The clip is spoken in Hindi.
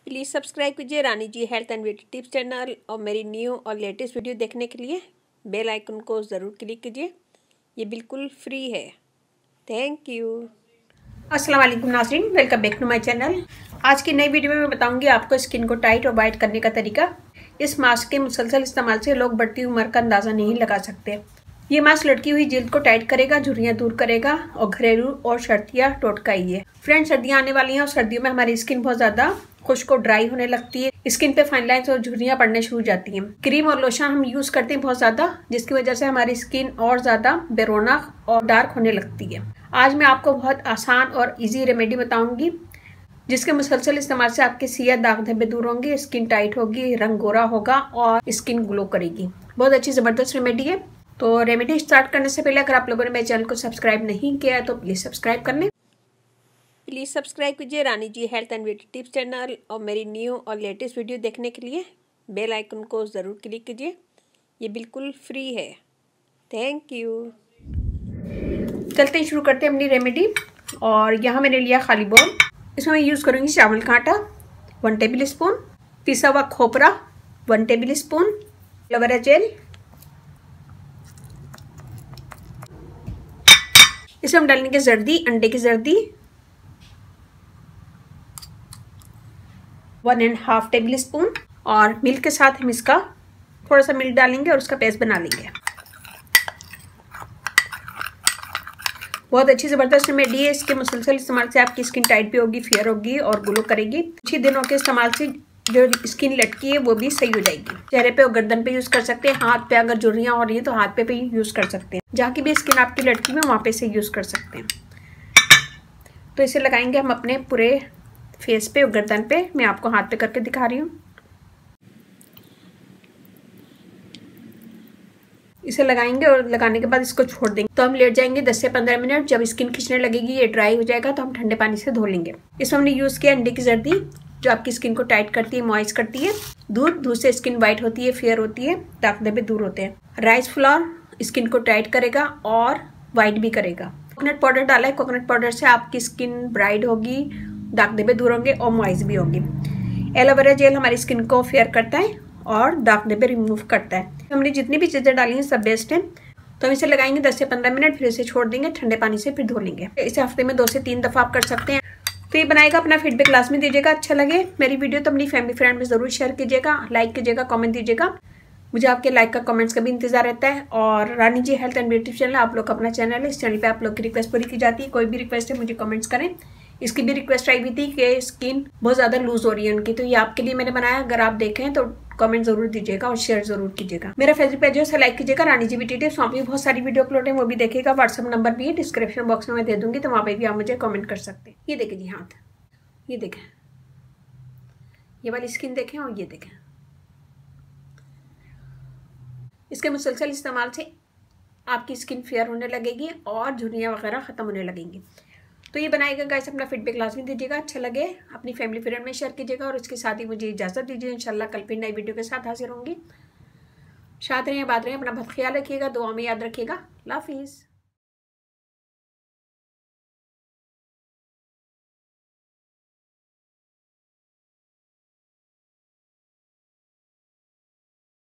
प्लीज़ सब्सक्राइब कीजिए Rani ji health and beauty tips channel और मेरी न्यू और लेटेस्ट वीडियो देखने के लिए बेल आइकन को ज़रूर क्लिक कीजिए। ये बिल्कुल फ्री है। Thank you. अस्सलाम वालेकुम नाज़रीन, welcome back to my channel. आज की नई वीडियो में मैं बताऊंगी आपको स्किन को टाइट और वाइट करने का तरीका। इस मास्क के मुसलसल इस्तेमाल से लोग बढ़ती उम्र का अंदाज़ा नहीं लगा सकते। ये मास्क लटकी हुई जिल्द को टाइट करेगा, झुर्रियाँ दूर करेगा और घरेलू और सर्दियाँ टोटकाइए। फ्रेंड्स, सर्दियाँ आने वाली हैं और सर्दियों में हमारी स्किन बहुत ज़्यादा खुश्क और ड्राई होने लगती है। स्किन पे फाइन लाइंस और झुर्रियाँ पड़ने शुरू हो जाती हैं। क्रीम और लोशन हम यूज़ करते हैं बहुत ज़्यादा, जिसकी वजह से हमारी स्किन और ज़्यादा बेरौनक और डार्क होने लगती है। आज मैं आपको बहुत आसान और ईजी रेमेडी बताऊँगी, जिसके मुसलसल इस्तेमाल से आपके सिया दाग धब्बे दूर होंगे, स्किन टाइट होगी, रंग गोरा होगा और स्किन ग्लो करेगी। बहुत अच्छी ज़बरदस्त रेमेडी है। तो रेमेडी स्टार्ट करने से पहले अगर आप लोगों ने मेरे चैनल को सब्सक्राइब नहीं किया है तो प्लीज़ सब्सक्राइब कर लें। प्लीज़ सब्सक्राइब कीजिए Rani ji health and beauty tips channel और मेरी न्यू और लेटेस्ट वीडियो देखने के लिए बेल आइकन को ज़रूर क्लिक कीजिए। ये बिल्कुल फ्री है। Thank you. चलते ही शुरू करते हैं अपनी रेमेडी। और यहाँ मैंने लिया खाली बाउल। इसमें मैं यूज़ करूँगी चावल का आटा 1 टेबल स्पून, पिसा हुआ खोपरा 1 टेबल स्पून, एलोवेरा जेल, इसमें हम डालेंगे जर्दी, अंडे की जर्दी 1.5 टेबल स्पून और मिल्क के साथ हम इसका थोड़ा सा मिल्क डालेंगे और उसका पेस्ट बना लेंगे। बहुत अच्छी ज़बरदस्त रेमेडी है। इसके मुसलसल इस्तेमाल से आपकी स्किन टाइट भी होगी, फेयर होगी और ग्लो करेगी। कुछ ही दिनों के इस्तेमाल से जो स्किन लटकी है वो भी सही हो जाएगी। चेहरे पे और गर्दन पे यूज़ कर सकते हैं। हाथ पे अगर झुर्रियाँ हो रही हैं तो हाथ पे भी यूज़ कर सकते हैं। जहाँ की भी स्किन आपकी लटकी है वहाँ पे से यूज़ कर सकते हैं। तो इसे लगाएंगे हम अपने पूरे फेस पे और गर्दन पे। मैं आपको हाथ पे करके दिखा रही हूँ। इसे लगाएंगे और लगाने के बाद इसको छोड़ देंगे। तो हम लेट जाएंगे 10 से 15 मिनट। जब स्किन खिंचने लगेगी, ये ड्राई हो जाएगा, तो हम ठंडे पानी से धो लेंगे। इसमें हमने यूज़ किया अंडे की जर्दी, जो आपकी स्किन को टाइट करती है, मॉइस्ट करती है। दूध से स्किन वाइट होती है, फेयर होती है, दाग धब्बे दूर होते हैं। राइस फ्लोर स्किन को टाइट करेगा और वाइट भी करेगा। कोकोनट पाउडर डाला है। कोकोनट पाउडर से आपकी स्किन ब्राइट होगी, दाग धब्बे दूर होंगे और मॉइस्ट भी होगी। एलोवेरा जेल हमारी स्किन को फेयर करता है और दाग धब्बे रिमूव करता है। हमने जितनी भी चीज़ें डाली हैं सब बेस्ट है। तो हम इसे लगाएंगे 10 से 15 मिनट, फिर इसे छोड़ देंगे ठंडे पानी से, फिर धो लेंगे। इसे हफ्ते में 2 से 3 दफ़ा आप कर सकते हैं। तो ये बनाएगा, अपना फीडबैक क्लास में दीजिएगा। अच्छा लगे मेरी वीडियो तो अपनी फैमिली फ्रेंड में ज़रूर शेयर कीजिएगा, लाइक कीजिएगा, कमेंट दीजिएगा। मुझे आपके लाइक का कमेंट्स का भी इंतजार रहता है। और रानी ji health and beauty channel आप लोग का अपना चैनल है। इस चैनल पे आप लोग की रिक्वेस्ट पूरी की जाती है। कोई भी रिक्वेस्ट है मुझे कमेंट्स करें। इसकी भी रिक्वेस्ट आई हुई थी कि स्किन बहुत ज़्यादा लूज हो रही है उनकी, तो ये आपके लिए मैंने बनाया। अगर आप देखें तो कमेंट जरूर दीजिएगा और शेयर जरूर कीजिएगा। मेरा फेसबुक पेज है, उसे लाइक कीजिएगा, रानी जी ब्यूटी टिप्स। वहाँ पे बहुत सारी वीडियो अपलोड है, वो भी देखिएगा। व्हाट्सअप नंबर भी डिस्क्रिप्शन बॉक्स में मैं दे दूंगी, तो वहाँ पे भी आप मुझे कमेंट कर सकते हैं। ये देखें जी हाथ, ये देखें, ये वाली स्किन देखें और ये देखें। इसके मुसलसल इस्तेमाल से आपकी स्किन फेयर होने लगेगी और झुर्रियाँ वगैरह ख़त्म होने लगेंगी। तो ये बनाएगा गाइस, अपना फीडबैक लाजमी दीजिएगा। अच्छा लगे अपनी फैमिली फ्रेंड में शेयर कीजिएगा। और इसके साथ ही मुझे इजाज़त दीजिए। इंशाल्लाह कल फिर नई वीडियो के साथ हाजिर होंगी। शाद रहें, बात रहें, अपना बहुत ख्याल रखिएगा, दुआ में याद रखिएगा। अल्लाह हाफिज़।